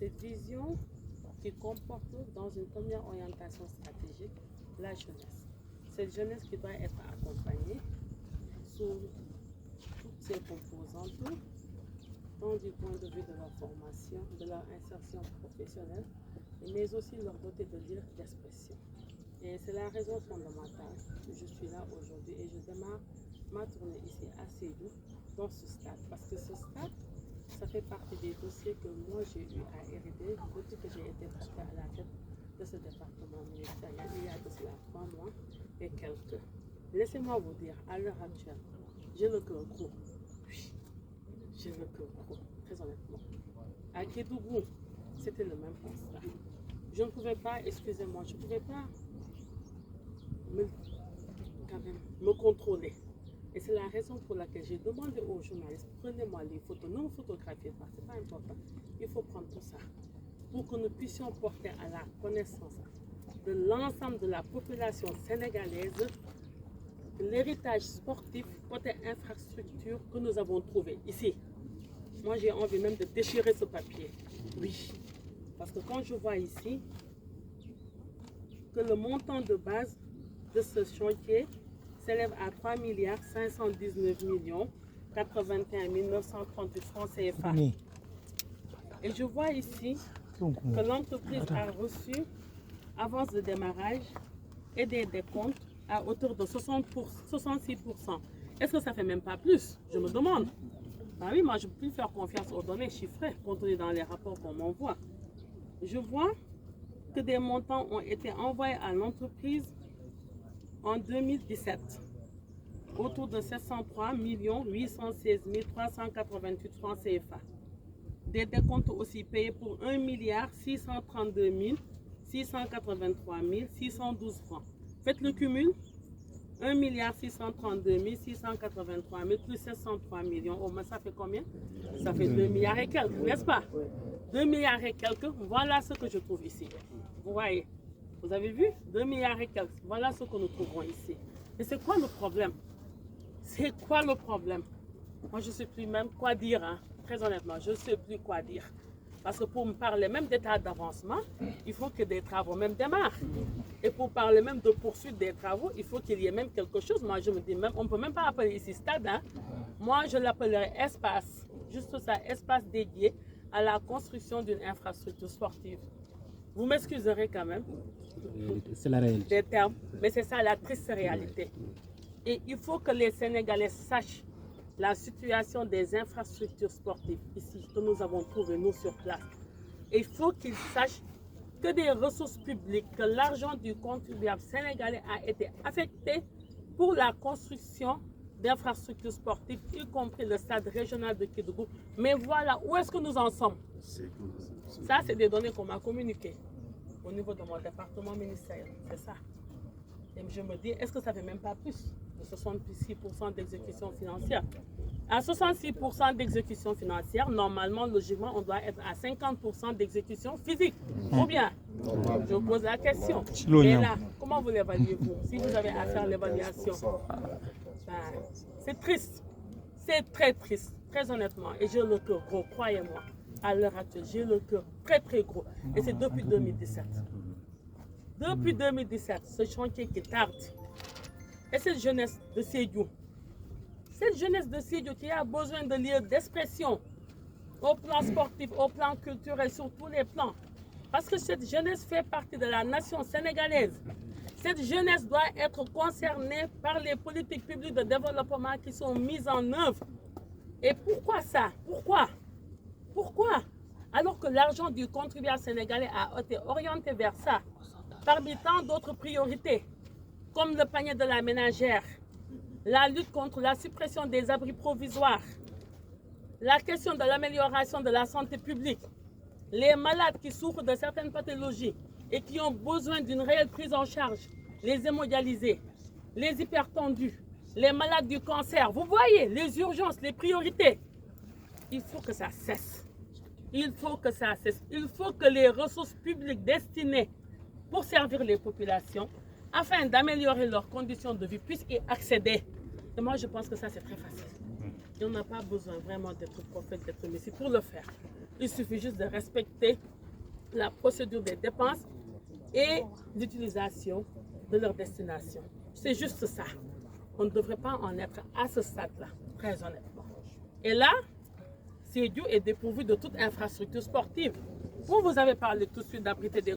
cette vision qui comporte dans une première orientation stratégique la jeunesse. Cette jeunesse qui doit être accompagnée sous toutes ses composantes, tant du point de vue de leur formation, de leur insertion professionnelle, mais aussi leur doter de dire d'expression. Et c'est la raison fondamentale que je suis là aujourd'hui et je démarre ma tournée ici à Sédhiou, dans ce stade. Parce que ce stade, ça fait partie des dossiers que moi j'ai eu à hériter depuis que j'ai été portée à la tête de ce département ministériel il y a de cela 3 mois et quelques. Laissez-moi vous dire, à l'heure actuelle, j'ai le cœur gros. Oui, j'ai le cœur gros, très honnêtement. À Kédougou, c'était le même constat. Je ne pouvais pas, excusez-moi, je ne pouvais pas me contrôler. Et c'est la raison pour laquelle j'ai demandé aux journalistes, prenez-moi les photos, ne me photographiez pas, c'est pas important. Il faut prendre tout ça pour que nous puissions porter à la connaissance de l'ensemble de la population sénégalaise l'héritage sportif côté infrastructure que nous avons trouvé ici. Moi, j'ai envie même de déchirer ce papier. Oui, parce que quand je vois ici que le montant de base de ce chantier s'élève à 3 519 81 938 francs CFA. Et je vois ici que l'entreprise a reçu avance de démarrage et des décomptes à hauteur de 66%. Est-ce que ça ne fait même pas plus? Je me demande. Ah oui, moi je peux plus faire confiance aux données chiffrées contenues dans les rapports qu'on m'envoie. Je vois que des montants ont été envoyés à l'entreprise en 2017, autour de 703 816 388 francs CFA. Des décomptes aussi payés pour 1 632 683 612 francs. Faites le cumul, 1 632 683 plus 703 millions, au moins ça fait combien? Ça fait 2 milliards et quelques, n'est-ce pas? 2 milliards et quelques, voilà ce que je trouve ici. Vous voyez, vous avez vu? 2 milliards et quelques, voilà ce que nous trouvons ici. Mais c'est quoi le problème? C'est quoi le problème? Moi, je ne sais plus même quoi dire, hein. Très honnêtement, je ne sais plus quoi dire. Parce que pour me parler même d'état d'avancement, il faut que des travaux même démarrent. Et pour parler même de poursuite des travaux, il faut qu'il y ait même quelque chose. Moi, je me dis même, on ne peut même pas appeler ici stade, hein. Moi, je l'appellerais espace, juste ça, espace dédié à la construction d'une infrastructure sportive. Vous m'excuserez quand même. C'est la réalité. Des termes, mais c'est ça la triste réalité. Et il faut que les Sénégalais sachent la situation des infrastructures sportives ici que nous avons trouvées, nous, sur place. Et il faut qu'ils sachent que des ressources publiques, que l'argent du contribuable sénégalais a été affecté pour la construction d'infrastructures sportives, y compris le stade régional de Kédougou. Mais voilà, où est-ce que nous en sommes? Ça, c'est des données qu'on m'a communiquées au niveau de mon département ministériel. C'est ça. Et je me dis, est-ce que ça ne fait même pas plus de 66% d'exécution financière? À 66% d'exécution financière, normalement, logiquement, on doit être à 50% d'exécution physique. Ou bien? Je pose la question. Et là, comment vous l'évaluez-vous? Si vous avez à faire l'évaluation, c'est triste. C'est très triste, très honnêtement. Et j'ai le cœur gros, croyez-moi. À l'heure actuelle, j'ai le cœur très, très gros. Et c'est depuis 2017. Depuis 2017, ce chantier qui tarde. Et cette jeunesse de Sédhiou, qui a besoin de lieux d'expression au plan sportif, au plan culturel, sur tous les plans. Parce que cette jeunesse fait partie de la nation sénégalaise. Cette jeunesse doit être concernée par les politiques publiques de développement qui sont mises en œuvre. Et pourquoi ça? Pourquoi? Alors que l'argent du contribuable sénégalais a été orienté vers ça, parmi tant d'autres priorités, comme le panier de la ménagère, la lutte contre la suppression des abris provisoires, la question de l'amélioration de la santé publique, les malades qui souffrent de certaines pathologies et qui ont besoin d'une réelle prise en charge, les hémodialysés, les hypertendus, les malades du cancer. Vous voyez, les urgences, les priorités. Il faut que ça cesse. Il faut que ça cesse. Il faut que les ressources publiques destinées pour servir les populations, afin d'améliorer leurs conditions de vie, puissent y accéder. Et moi, je pense que ça, c'est très facile. Et on n'a pas besoin vraiment d'être prophète, d'être messie pour le faire. Il suffit juste de respecter la procédure des dépenses et l'utilisation de leur destination. C'est juste ça. On ne devrait pas en être à ce stade-là, très honnêtement. Et là, Sédhiou est dépourvu de toute infrastructure sportive. Vous avez parlé tout de suite d'abriter des